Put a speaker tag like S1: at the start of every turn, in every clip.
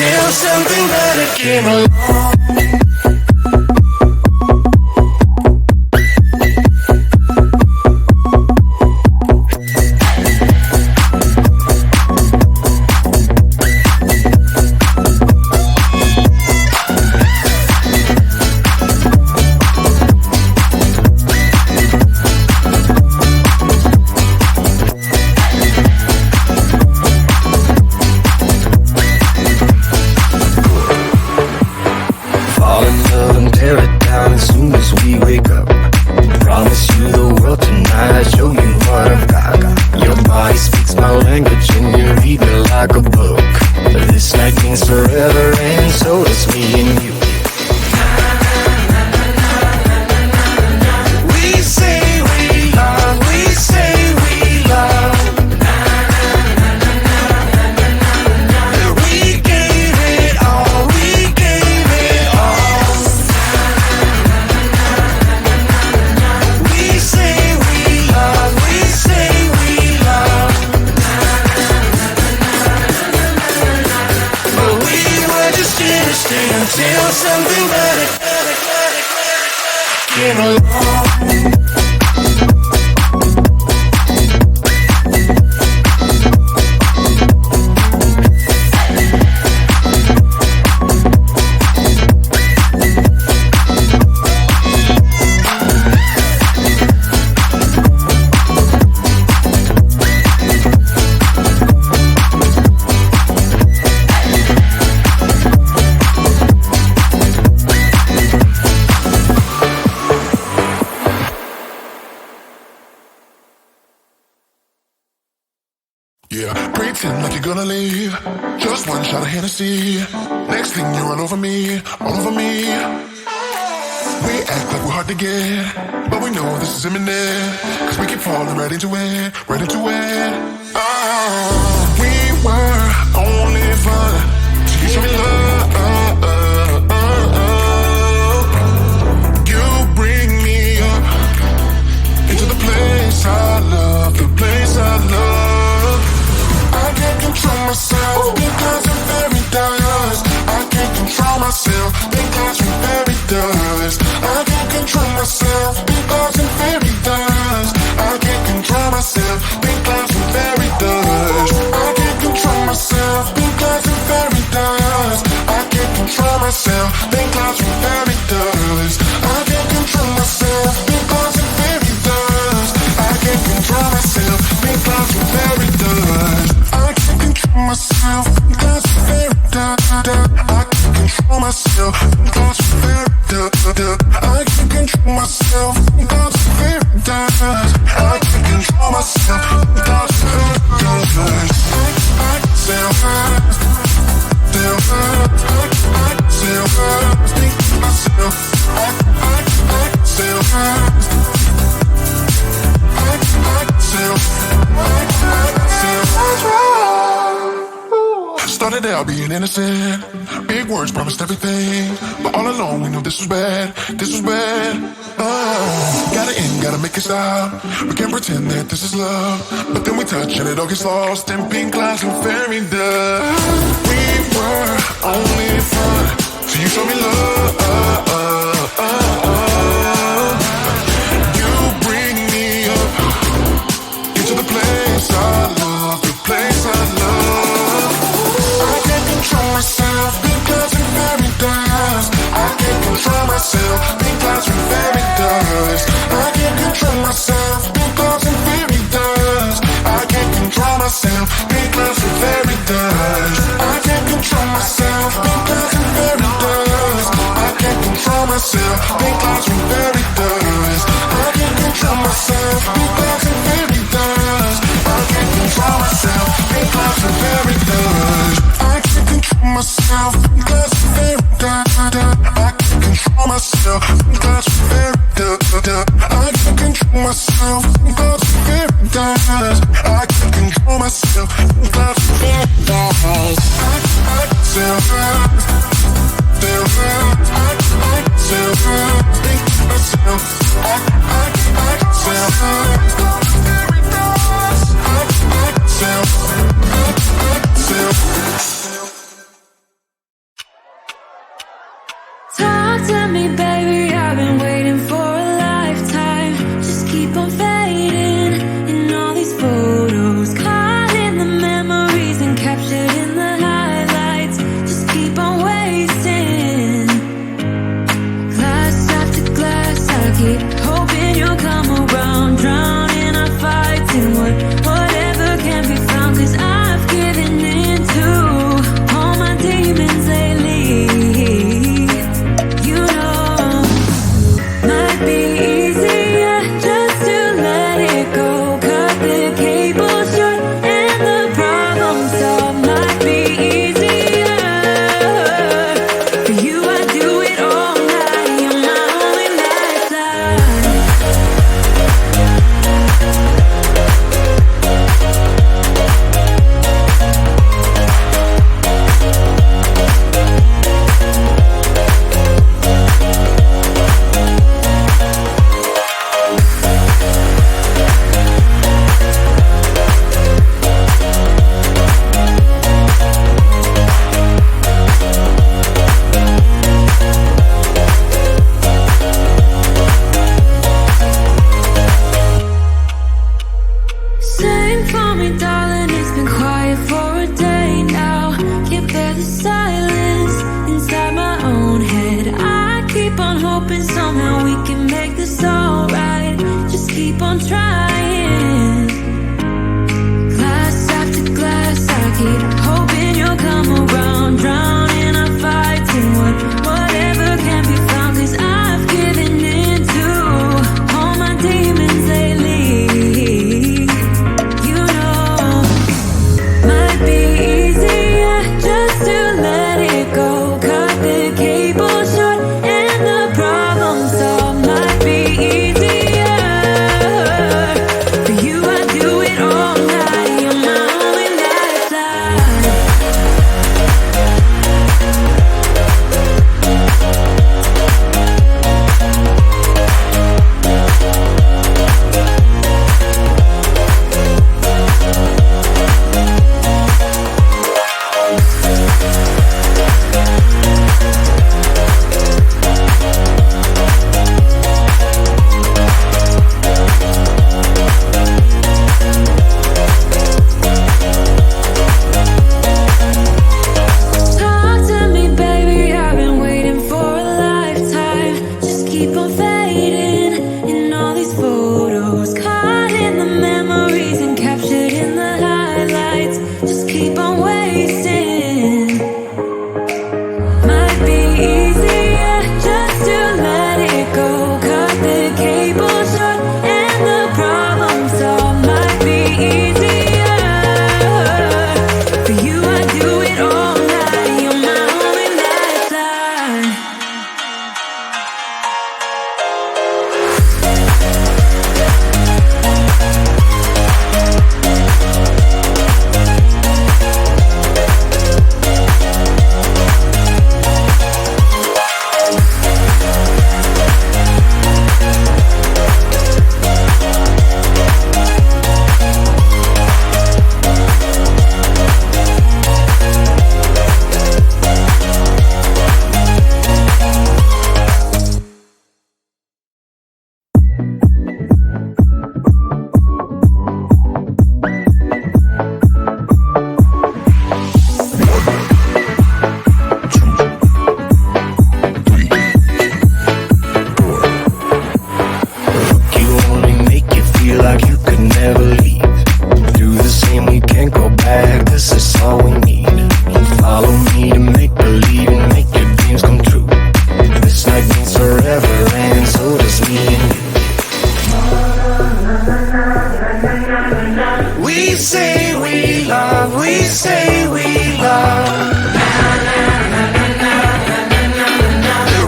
S1: until something better came along. Tear it down as soon as we wake up. Promise you the world tonight, I'll show you what I've got. Your body speaks my language and you read me like a book. This night means forever and so does me and you. We say we love, we say we love. We gave it all, we gave it all. We say we love, we say we love. But we were just innocent until something better came along.
S2: Yeah, pretend like you're gonna leave. Just one shot of Hennessy. Next thing you're all over me, all over me. We act like we're hard to get, but we know this is imminent. Cause we keep falling right into it, right into it. Oh, we were only fun till you show me love. You bring me up into the place I love, the place I love. I can't control myself because I'm very dust. I can't control myself because I'm very dust. I can't control myself because I'm very dust. I can't control myself because I'm very dust. I can't control myself because I'm very dust. I can't control myself because I'm very dust. I can't control myself because I'm very dust. I can't control myself because I'm very dust. I can't control myself because I'm very dust. I can't control myself because I'm very dust. I can't control myself because I'm very dust. I can't control myself because I'm very dust. I self hurt, self hurt, self hurt, think myself. I self hurt, started out being innocent. Big words promised everything, but all along we knew this was bad. This was bad. Oh, gotta end, gotta make it stop. We can't pretend that this is love, but then we touch and it all gets lost in pink clouds and fairy dust. We were only fun till you show me love. You bring me up into the place I love, the place I love. I can't control myself because I'm very dust. I can't control myself because I'm very dust. I can't control myself because I'm very dust. I can't control myself because I'm very dust. I can't control myself because I'm very dust. I can't control myself because I'm very dust. I can't control myself because I'm very dust. I can't control myself because I'm very dust. I can't control myself because I'm very dust. I can't control myself because I'm very dust. I can't control myself because I'm very dust. I can't control myself because I'm very dust. I self-hurt, self-hurt, self-hurt, think myself.
S3: to me, baby, I've been waiting for a lifetime. Just keep on fading in all these photos, caught in the memories and captured in the highlights. Just keep on wasting. Glass after glass, I keep hoping you'll come around, drowning our fights in whatever can be found. 'Cause I've given in to all my demons lately. You know, might be easier just to let it go. Cut the cable short and the problem solved. Might be easier for you. I do it all night. You're my only lifeline. Sing for me, darling, it's been quiet for a day now. Can't bear the silence inside my own head. I keep on hoping somehow we can make this alright. Just keep on trying. Glass after glass, I keep hoping you'll come around, drowning our fights in whatever can be found. 'Cause I've given in to all my demons lately. You know, might be easier just to let it go. Cut the cable short and the problem solved. Might be easier for you. I do it all night. You're my only lifeline. Talk to me, baby, I've been waiting for a lifetime. Just keep on fading in all these photos, caught in the memories and captured in the highlights. Just keep on wasting. Might be easier just to let it go. Cut the cable short and the problem solved. Might be easier for you. I do it all night. You're my only lifeline.
S1: You only make you feel like you could never leave. Do the same, we can't go back. This is all we need. Follow me to make believe and make your dreams come true. This night means forever, and so does me and you. We say we love, we say we love.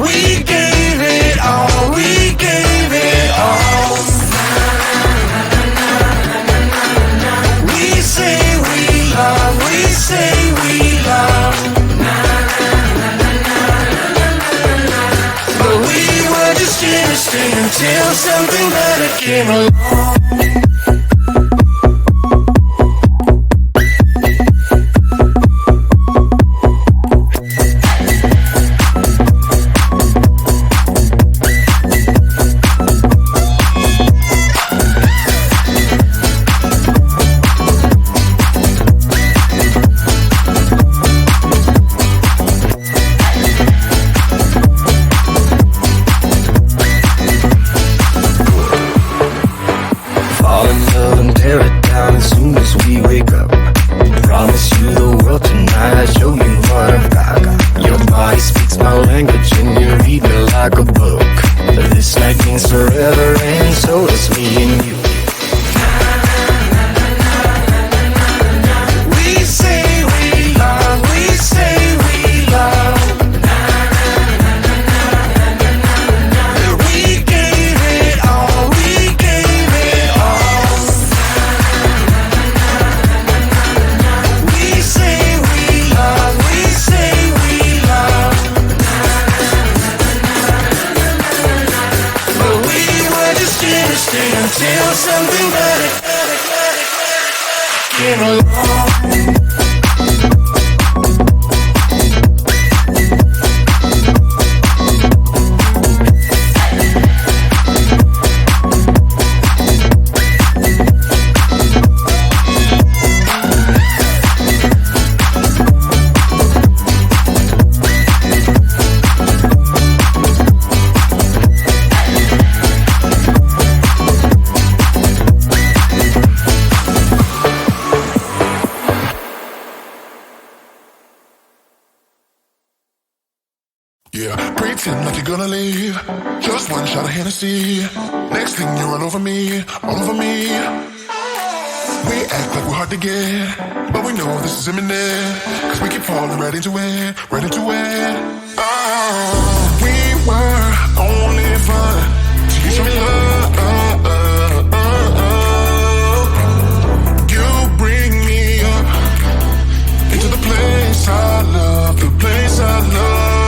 S1: We gave it all, we gave it all. We say we love, we say we love. But we were just innocent until something better came along. something better. Came along.
S2: Yeah, pretend like you're gonna leave. Just one shot of Hennessy. Next thing you're all over me, all over me. We act like we're hard to get, but we know this is imminent. Cause we keep falling right into it, right into it. Oh, we were only fun till you show me love. You bring me up into the place I love, the place I love.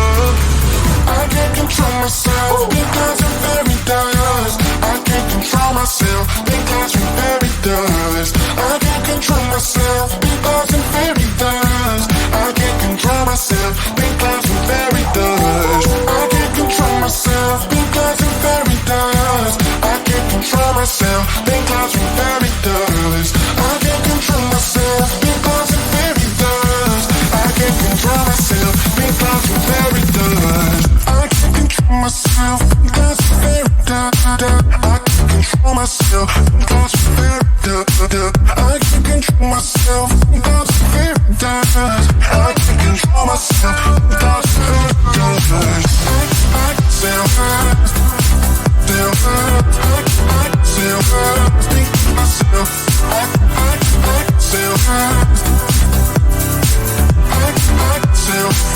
S2: I can't control myself because I'm very dust. I can't control myself because I'm very dust. I can't control myself because I'm very dust. I can't control myself because I'm very dust. I can't control myself because I'm very dust. I can't control myself because I'm very dust. I can't control myself because I'm very dust. I can't control myself because I'm very dust. I can't control myself because I'm very dust. I can't control myself because I'm very dust. I can't control myself because I'm very dust. I can't control myself because I'm very dust. I can sell fast, sell fast. I can sell fast, think to myself. I can sell fast. I can sell fast.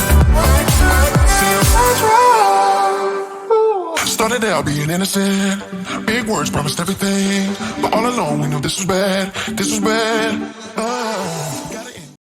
S2: Started out being innocent. Big words promised everything, but all along we knew this was bad. This was bad.